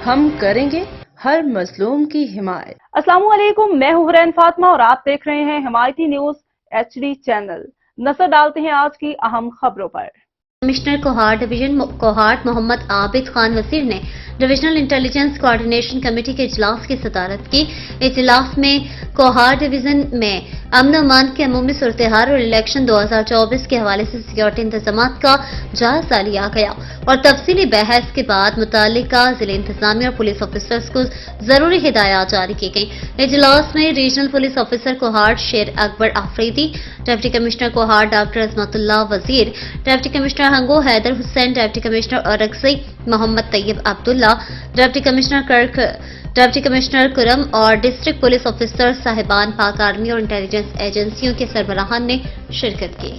ہم کریں گے ہر مظلوم کی حمایت۔ السلام علیکم، میں ہوں حرین فاطمہ اور آپ دیکھ رہے ہیں حمایتی نیوز HD چینل۔ نظر ڈالتے ہیں آج کی اہم خبروں پر۔ کمشنر کوہاٹ ڈویژن کوہاٹ محمد عابد خان وزیر نے ڈویژنل انٹیلیجنس کوآرڈینیشن کمیٹی کے اجلاس کی صدارت کی۔ اجلاس میں کوہاٹ ڈویژن میں امن و امان کی عمومی صورتحال اور الیکشن 2024 کے حوالے سے سیکورٹی انتظامات کا جائزہ لیا گیا اور تفصیلی بحث کے بعد متعلقہ ضلع انتظامیہ اور پولیس آفیسرز کو ضروری ہدایات جاری کی گئیں۔ اجلاس میں regional police officer Kohat Sher Akbar Afridi, deputy commissioner Kohat doctor Azmat Ullah Wazir, deputy commissioner Hangu Haider Hussain, deputy commissioner Orakzai Muhammad Tayyab Abdullah, deputy commissioner Kurram اور ڈسٹرکٹ پولیس آفیسر صاحبان پاک آرمی اور انٹیلیجنس ایجنسیوں کے سربراہان نے شرکت کی۔